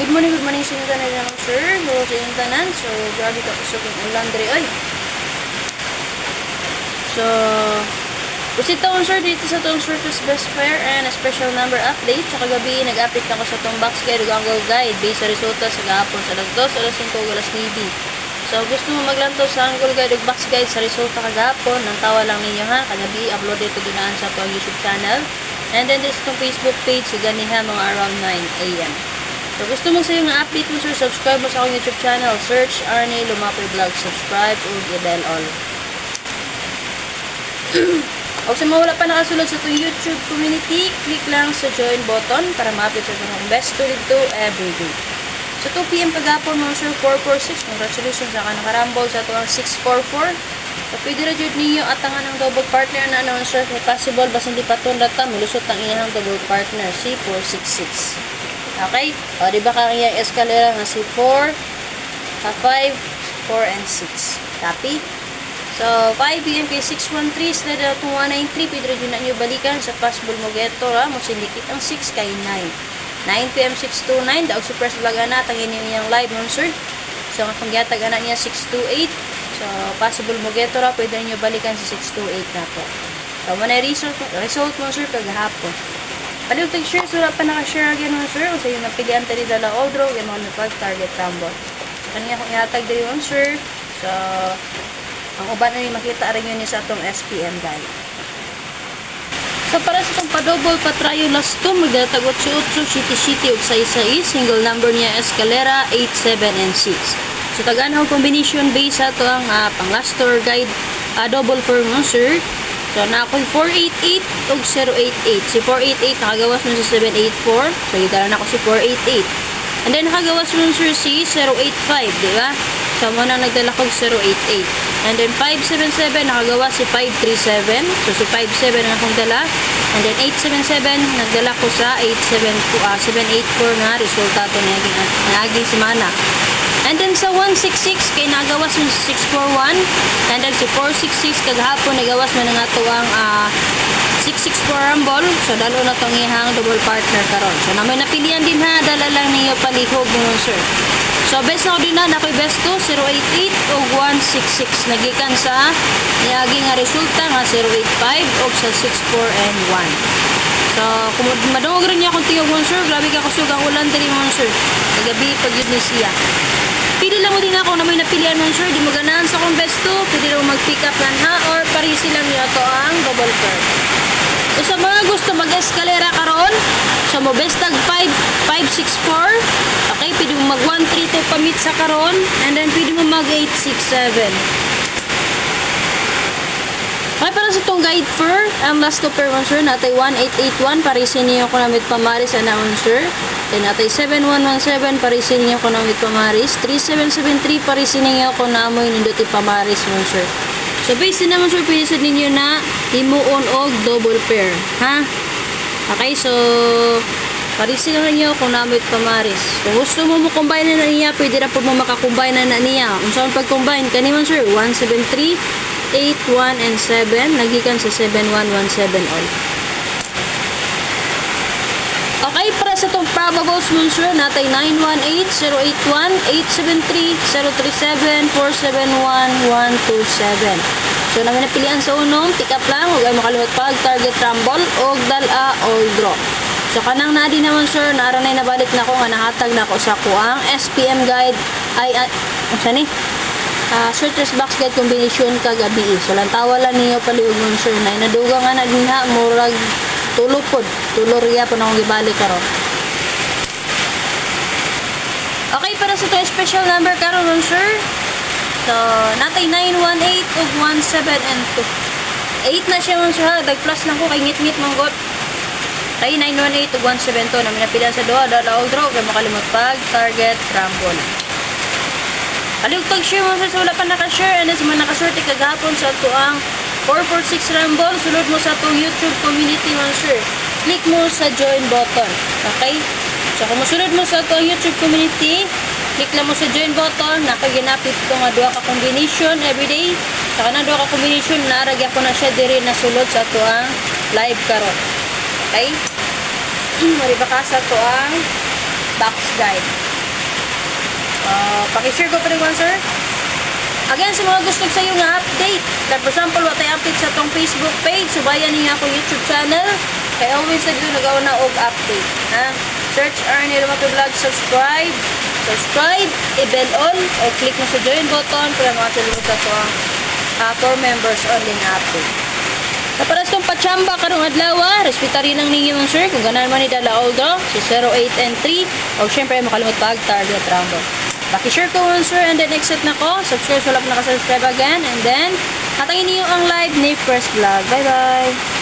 Good morning sa inyo tanan naman sir. Hello sa inyong tanan. So, grabe ka kusog yung ulan diri ay. So, proceed taon sir dito sa itong Surface Best Fair and a special number update. Sa kagabi, nag-update ako sa itong box guide o angle guide based sa resulta sa gahapon sa alas 2, alas 5, alas 9. So, gusto mo maglantaw sa angle guide o box guide sa resulta kagahapon, nang tawa lang ninyo ha. Kagabi, upload ito ginaan sa itong YouTube channel. And then, this itong Facebook page, ganiha mga around 9 AM. So, gusto mo sa yung update mo sir, subscribe mo sa akong YouTube channel. Search Arnie Lumapoy Vlog. Subscribe o i-bell all. O sa mga wala pa nakasulod sa itong YouTube community, click lang sa join button para ma-update sa itong best to dito everyday. Sa 2 PM kagapon mga sir, 446. Congratulations sa nakarambol sa itong 644. So, pwede na dyan ninyo atangan ng double partner na naman sir. May possible, basta hindi pa ito nata, malusot ang inahang double partner, C466. Okay? O, diba kaya escalera nga si 4, 5, 4, and 6. Copy? So, 5 PM kay 613, slide out 193, pwede rin na nyo balikan sa possible mo geto, ha? Musindikit ang 6 kay 9. 9 PM 629, daog si Press Vlog anak, ang iniyang live nun, sir. So, ang pangyatag anak niya 628. So, possible mo geto, ha? Pwede rin nyo balikan sa 628 na po. So, muna result mo, sir, kagahapon. Paliw tag-share, so wala pa naka-share again mo sir. O sa yung napilian tali dala Aldro, yung mga napag-target rumble. So, kanya kong ihatag diri mo sir. So, ang uban na yung makita rin yun sa itong SPM guide. So, para sa itong pa-double pa-tryo last 2, magdatagot si Utso, City, ug sa single number niya Escalera, 8, 7, and 6. So, tagaan combination base sa ito ang pang-last tour guide, double for mo sir. So, na ako'y 488 ug 088. Si 488, nakagawas mo si 784. So, higala na ako si 488. And then, nakagawas mo sir si 085, di ba? So, muna nagdala ko 088. And then, 577, nakagawas si 537. So, si 57 na akong dala. And then, 877, nagdala ko sa 784 na resultato na aging semana. And then sa 166 kay nagawas mo si 641, and then si 466 kagahapon nagawas mo nga to ang 664 rumble. So dalo na tong ihang double partner karon. So na may napilian din ha, dala lang niyo palihog mo sir. So best na din na ako'y best to 088 ug 166 nagikan sa niagi nga resulta nga 085 ug sa 64 and 1. So kung madungog rin niya akong tingog mo sir, grabe ka kusog ang ulan diri mo sir. Kagabi pag yun ni siya. Pili lang mo din ako na may napilian mo sir, di mo ganahan sa akong best to, pwede lang mag-pick up lang ha, or parisi lang nyo ito ang double pair. So sa mga gusto mag-escalera karon, so mo best tag 564, okay, pwede mo mag 132 pamit sa karon, and then pwede mo mag 867. Okay, para sa itong guide for ang last to pair mo sir, natay 1881, parisin niyo ko namit pamaris na sir. Then natay 7117, parisin niyo ko namit pamaris. 3773, parisin niyo ko namoy ninduti pamaris mo sir. So based din naman sir, pwede ninyo na himuon og double pair, ha? Okay, so parisin lang niyo kung namit pamaris. Kung gusto mo combine na niya, pwede na po mo makakombine na niya. Kung saan pag-combine, kaniman sir, 173, 8, 1, and 7, nagikan sa 7117 all. Okay, para sa itong probables mo sir, natay 918, 081, 873, 037, 471, 127. So, namin napilian sa unong, pick up lang, huwag ay makalimot pag target rumble, o dala, all draw. So, kanang na din naman sir, naranay nabalik na ko, nga nahatag na ko sa kuang SPM guide, saan eh? Surface box guide combination kagabi. So, lantawa lang niyo paliog nun sir, na inaduga nga na din ha, murag tulupod, tulorya po na akong ibalik karon. Okay, para sa ito special number karon nun sir. So, natay 918 ug 17 and 2. 8 na siya nun sir ha, dag-plus lang ko kay ngit-ngit monggot. Kay 918 ug 172 na minapilan sa doha, dala og draw, kay makalimot pag target rumble. Aliw tag-share mo sa wala pa naka-share, and sa mga naka-share kagahapon sa ito ang 446 rumble, sulod mo sa itong YouTube community mo sir. Click mo sa join button. Okay? So kung musulod mo sa itong YouTube community, click lang mo sa join button, nakaginapit ito nga duha ka combination everyday. Saka na duha ka combination, naragya ko na siya diri na sulod sa ito ang live karon. Okay? Maribaka sa ito ang box guide. Pakishare ko pa rin sir. Again, sa mga gusto sa iyo nga update, like for example, what I update sa tong Facebook page, subayan niya akong YouTube channel, kaya always na dito nagawa na og update. Ha? Search Arnie Lumato Vlog, subscribe, i-bell on, o click mo sa join button para makatulong sa ito ang for members only na update. Kaparas itong pachamba karong adlaw, respeta rin ang ninyo mga sir, kung ganan man ni Dala Oldo, si 08 and 3, o syempre makalimot pag target rumble. Pakishare ko one sir, and then exit na ko. Subscribe, wala pa nakasubscribe again. And then, hatangin niyo ang live ni First Vlog. Bye bye!